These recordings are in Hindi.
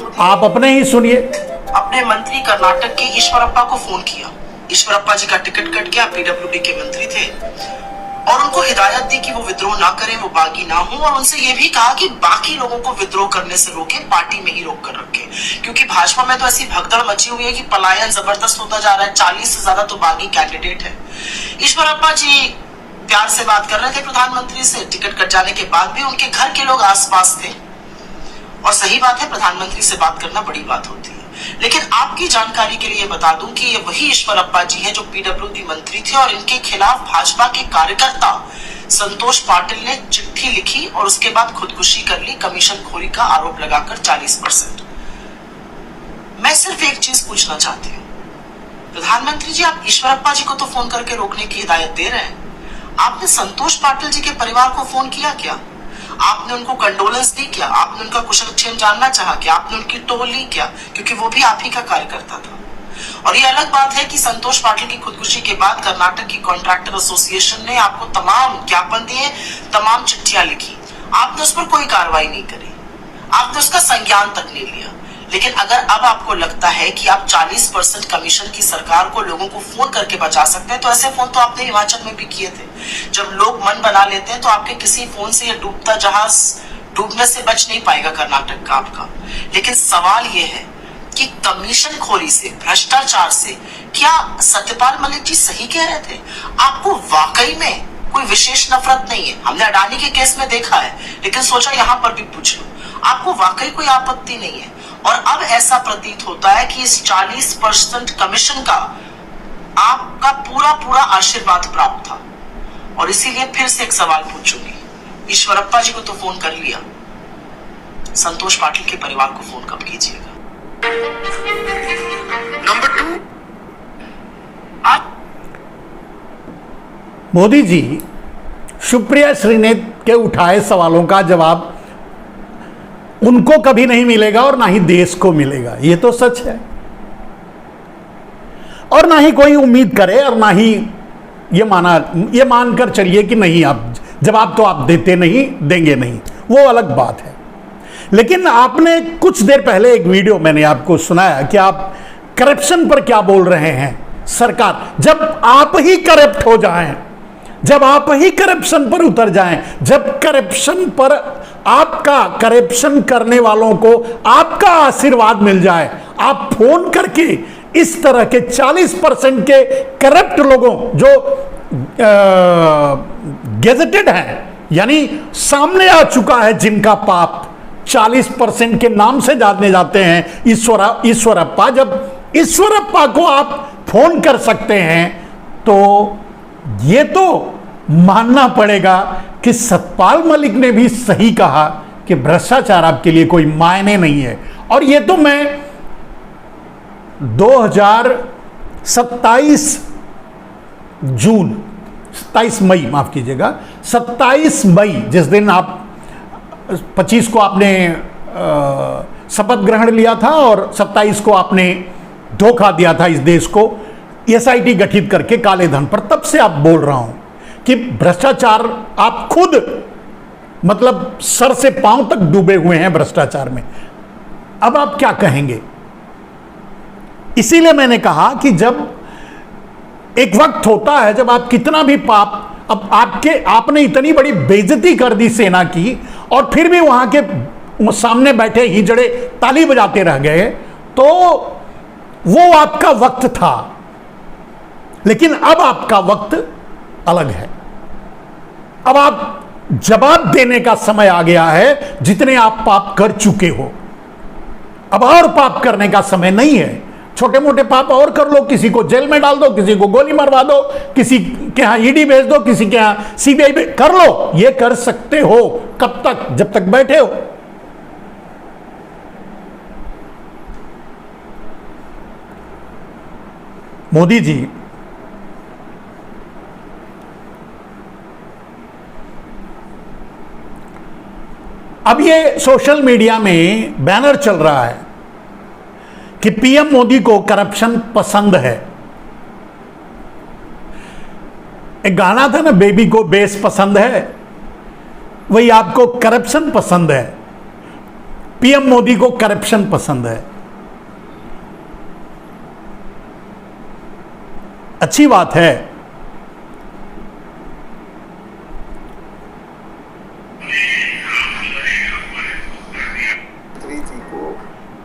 मोदी आप अपने ही सुनिए। अपने मंत्री कर्नाटक के ईश्वरप्पा को फोन किया। ईश्वरप्पा जी का टिकट कट गया, पीडब्ल्यूडी के मंत्री थे, और उनको हिदायत दी कि वो विद्रोह ना करें, वो बागी ना हो, और उनसे ये भी कहा कि बाकी लोगों को विद्रोह करने से रोके, पार्टी में ही रोक कर रखे, क्योंकि भाजपा में तो ऐसी भगदड़ मची हुई है कि पलायन जबरदस्त होता जा रहा है। 40 से ज्यादा तो बागी कैंडिडेट है। ईश्वरप्पा जी प्यार से बात कर रहे थे प्रधानमंत्री से। टिकट कट जाने के बाद भी उनके घर के लोग आसपास थे, और सही बात है, प्रधानमंत्री से बात करना बड़ी बात होती है। लेकिन आपकी जानकारी के लिए बता दूं कि ये वही ईश्वरप्पा जी हैं जो पीडब्ल्यूडी मंत्री थे, और इनके खिलाफ भाजपा के कार्यकर्ता संतोष पाटिल ने चिट्ठी लिखी और उसके बाद खुदकुशी कर ली, कमीशन खोरी का आरोप लगाकर 40%। मैं सिर्फ एक चीज पूछना चाहती हूँ, प्रधानमंत्री जी, आप ईश्वरप्पा जी को तो फोन करके रोकने की हिदायत दे रहे हैं, आपने संतोष पाटिल जी के परिवार को फोन किया क्या? आपने उनको कंडोलेंस दी क्या? आपने उनका कुशलक्षेम जानना चाहा क्या? आपने उनकी टोल ली क्या? क्योंकि वो भी आप ही का कार्यकर्ता था। और ये अलग बात है कि संतोष पाटिल की खुदकुशी के बाद कर्नाटक की कॉन्ट्रैक्टर एसोसिएशन ने आपको तमाम ज्ञापन दिए, तमाम चिट्ठियां लिखी, आपने उस पर कोई कार्रवाई नहीं करी, आपने उसका संज्ञान तक नहीं लिया। लेकिन अगर अब आपको लगता है कि आप 40% कमीशन की सरकार को लोगों को फोन करके बचा सकते हैं, तो ऐसे फोन तो आपने हिमाचल में भी किए थे। जब लोग मन बना लेते हैं तो आपके किसी फोन से ये डूबता जहाज डूबने से बच नहीं पाएगा कर्नाटक का आपका। लेकिन सवाल ये है कि कमीशन खोरी से, भ्रष्टाचार से, क्या सत्यपाल मलिक जी सही कह रहे थे? आपको वाकई में कोई विशेष नफरत नहीं है? हमने अडानी के केस में देखा है, लेकिन सोचा यहां पर भी पूछ लो, आपको वाकई कोई आपत्ति नहीं है? और अब ऐसा प्रतीत होता है कि इस 40% कमीशन का आपका पूरा पूरा आशीर्वाद प्राप्त था। और इसीलिए फिर से एक सवाल पूछूंगी, ईश्वरप्पा जी को तो फोन कर लिया, संतोष पाटिल के परिवार को फोन कब कीजिएगा? नंबर 2, मोदी जी, सुप्रिया श्रीनेत के उठाए सवालों का जवाब उनको कभी नहीं मिलेगा और ना ही देश को मिलेगा, ये तो सच है। और ना ही कोई उम्मीद करे, और ना ही ये मानकर चलिए कि नहीं, आप जवाब तो आप देते नहीं, देंगे नहीं, वो अलग बात है। लेकिन आपने कुछ देर पहले एक वीडियो मैंने आपको सुनाया कि आप करप्शन पर क्या बोल रहे हैं। सरकार, जब आप ही करप्ट हो जाएं, जब आप ही करप्शन पर उतर जाएं, जब करप्शन पर आपका, करप्शन करने वालों को आपका आशीर्वाद मिल जाए, आप फोन करके इस तरह के 40% के करप्ट लोगों जो गेजेटेड हैं, यानी सामने आ चुका है, जिनका पाप 40% के नाम से जाने जाते हैं, ईश्वरप्पा, जब ईश्वरप्पा को आप फोन कर सकते हैं, तो ये तो मानना पड़ेगा कि सतपाल मलिक ने भी सही कहा कि भ्रष्टाचार आपके लिए कोई मायने नहीं है। और ये तो मैं 27 मई, माफ कीजिएगा, 27 मई, जिस दिन आप 25 को आपने शपथ ग्रहण लिया था और 27 को आपने धोखा दिया था इस देश को एसआईटी गठित करके काले धन पर, तब से आप बोल रहा हूं कि भ्रष्टाचार, आप खुद मतलब सर से पांव तक डूबे हुए हैं भ्रष्टाचार में। अब आप क्या कहेंगे? इसीलिए मैंने कहा कि जब एक वक्त होता है जब आप कितना भी पाप, अब आपने इतनी बड़ी बेइज्जती कर दी सेना की, और फिर भी वहां के सामने बैठे हिजड़े ताली बजाते रह गए, तो वो आपका वक्त था। लेकिन अब आपका वक्त अलग है। अब आप जवाब देने का समय आ गया है, जितने आप पाप कर चुके हो। अब और पाप करने का समय नहीं है। छोटे मोटे पाप और कर लो, किसी को जेल में डाल दो, किसी को गोली मरवा दो, किसी के यहां ईडी भेज दो, किसी के यहां सीबीआई कर लो, ये कर सकते हो। कब तक? जब तक बैठे हो। मोदी जी, अब ये सोशल मीडिया में बैनर चल रहा है कि पीएम मोदी को करप्शन पसंद है। एक गाना था ना, बेबी को बेस पसंद है, वही आपको करप्शन पसंद है। पीएम मोदी को करप्शन पसंद है। अच्छी बात है।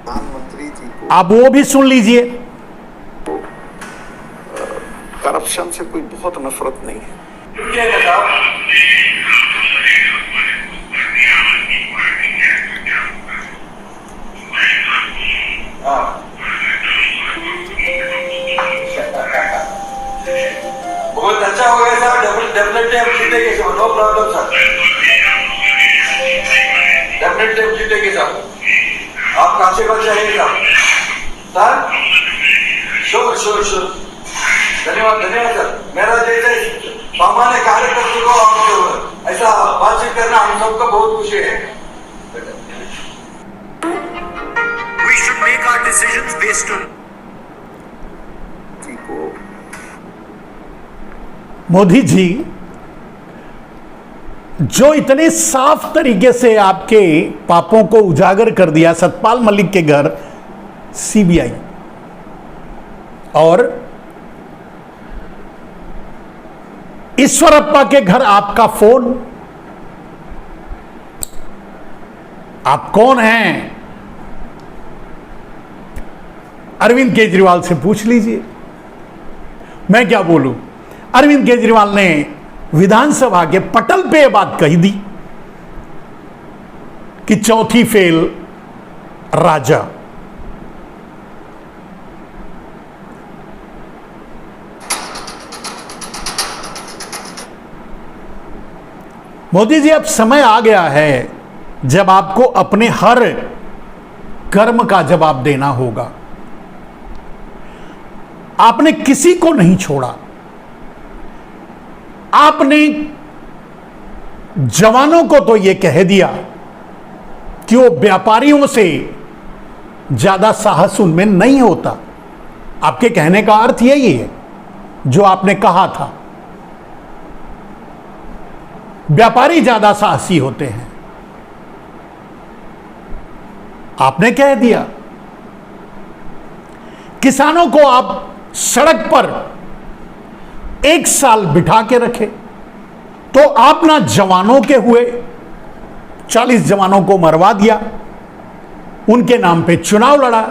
प्रधानमंत्री जी को आप वो भी सुन लीजिए। करप्शन से कोई बहुत नफरत नहीं है। बहुत अच्छा हो गया सर, डेफिनेटली हम जीतेंगे sir, no problem sir, definitely हम जीतेंगे सर, आपका आशीर्वाद चाहिए सर, श्योर श्योर श्योर, धन्यवाद धन्यवाद सर। मेरा जैसे सामान्य कार्यकर्ता को आप ऐसा बातचीत करना हम सबको बहुत खुशी है। We should make our decisions based on जी को मोदी जी जो इतने साफ तरीके से आपके पापों को उजागर कर दिया, सतपाल मलिक के घर सीबीआई और ईश्वरप्पा के घर आपका फोन, आप कौन हैं? अरविंद केजरीवाल से पूछ लीजिए, मैं क्या बोलूं। अरविंद केजरीवाल ने विधानसभा के पटल पे यह बात कही दी कि चौथी फेल राजा। मोदी जी, अब समय आ गया है जब आपको अपने हर कर्म का जवाब देना होगा। आपने किसी को नहीं छोड़ा। आपने जवानों को तो यह कह दिया कि वो व्यापारियों से ज्यादा साहस उनमें नहीं होता। आपके कहने का अर्थ यही है जो आपने कहा था, व्यापारी ज्यादा साहसी होते हैं। आपने कह दिया। किसानों को आप सड़क पर 1 साल बिठा के रखे, तो आप ना जवानों के हुए, 40 जवानों को मरवा दिया, उनके नाम पे चुनाव लड़ा,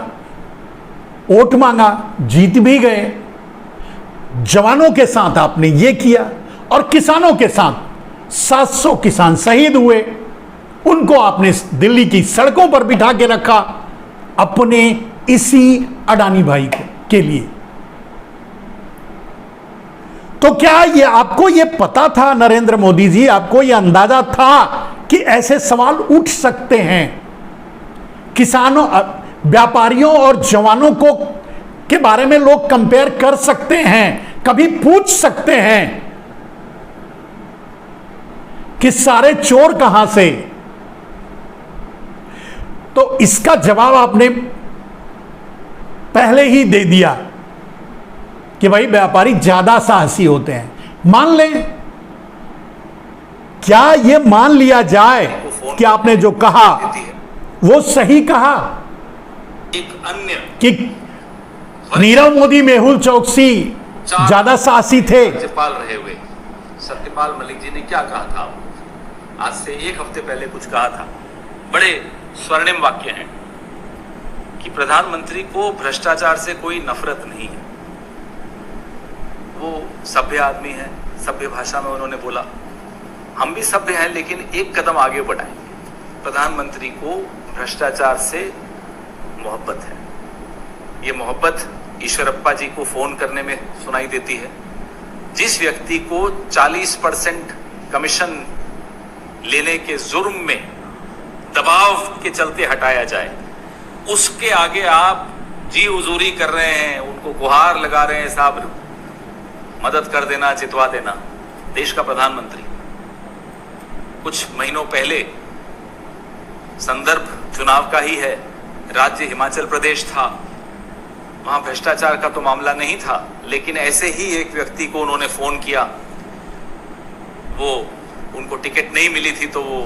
वोट मांगा, जीत भी गए। जवानों के साथ आपने ये किया और किसानों के साथ 700 किसान शहीद हुए, उनको आपने दिल्ली की सड़कों पर बिठा के रखा अपने इसी अडानी भाई के लिए। तो क्या ये आपको ये पता था नरेंद्र मोदी जी, आपको ये अंदाजा था कि ऐसे सवाल उठ सकते हैं? किसानों, व्यापारियों और जवानों को के बारे में लोग कंपेयर कर सकते हैं, कभी पूछ सकते हैं कि सारे चोर कहां से? तो इसका जवाब आपने पहले ही दे दिया कि भाई व्यापारी ज्यादा साहसी होते हैं। मान लें, क्या यह मान लिया जाए कि आपने जो कहा वो सही कहा एक अन्य कि नीरव मोदी, मेहुल चौकसी ज्यादा साहसी थे? राज्यपाल रहे हुए सत्यपाल मलिक जी ने क्या कहा था? आज से 1 हफ्ते पहले कुछ कहा था, बड़े स्वर्णिम वाक्य हैं कि प्रधानमंत्री को भ्रष्टाचार से कोई नफरत नहीं है। वो सभ्य आदमी है, सभ्य भाषा में उन्होंने बोला। हम भी सभ्य हैं, लेकिन एक कदम आगे बढ़ाएंगे। प्रधानमंत्री को भ्रष्टाचार से मोहब्बत है। ये मोहब्बत ईश्वरप्पा जी को फोन करने में सुनाई देती है। जिस व्यक्ति को 40% कमीशन लेने के जुर्म में दबाव के चलते हटाया जाए, उसके आगे आप जी हुजूरी कर रहे हैं, उनको गुहार लगा रहे हैं, साहब मदद कर देना, जितवा देना। देश का प्रधानमंत्री। कुछ महीनों पहले संदर्भ चुनाव का ही है, राज्य हिमाचल प्रदेश था, वहां भ्रष्टाचार का तो मामला नहीं था, लेकिन ऐसे ही एक व्यक्ति को उन्होंने फोन किया। वो उनको टिकट नहीं मिली थी, तो वो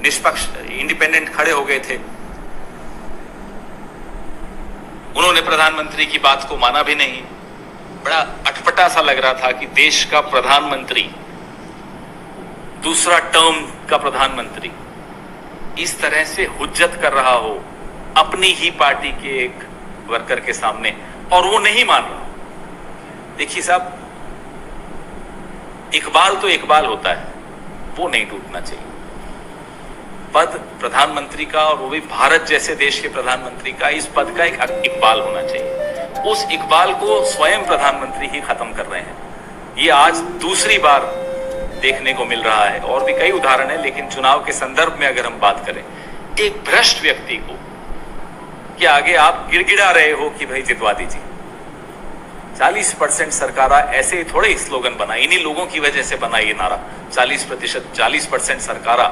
निष्पक्ष इंडिपेंडेंट खड़े हो गए थे। उन्होंने प्रधानमंत्री की बात को माना भी नहीं। बड़ा अटपटा सा लग रहा था कि देश का प्रधानमंत्री, दूसरा टर्म का प्रधानमंत्री, इस तरह से हुज्जत कर रहा हो अपनी ही पार्टी के एक वर्कर के सामने, और वो नहीं मान रहा। देखिए साहब, इकबाल तो इकबाल होता है, वो नहीं टूटना चाहिए। पद प्रधानमंत्री का, और वो भी भारत जैसे देश के प्रधानमंत्री का, इस पद का एक इकबाल होना चाहिए। उस इकबाल को स्वयं प्रधानमंत्री ही खत्म कर रहे हैं। ये आज दूसरी बार देखने को मिल रहा है, और भी कई उदाहरण है, लेकिन चुनाव के संदर्भ में अगर हम बात करें, एक भ्रष्ट व्यक्ति को कि आगे आप गिड़गिड़ा रहे हो कि भाई जितवा दीजिए। 40% सरकारा ऐसे ही थोड़े स्लोगन बना, इन्हीं लोगों की वजह से बना ये नारा। 40% सरकारा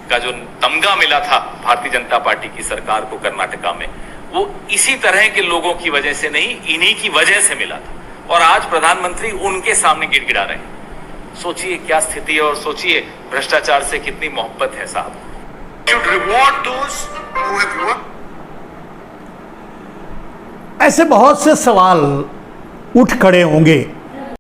का जो तमगा मिला था भारतीय जनता पार्टी की सरकार को कर्नाटका में, वो इसी तरह के लोगों की वजह से नहीं, इन्हीं की वजह से मिला था। और आज प्रधानमंत्री उनके सामने गिड़गिड़ा रहे हैं। सोचिए क्या स्थिति है, और सोचिए भ्रष्टाचार से कितनी मोहब्बत है साहब। ऐसे बहुत से सवाल उठ खड़े होंगे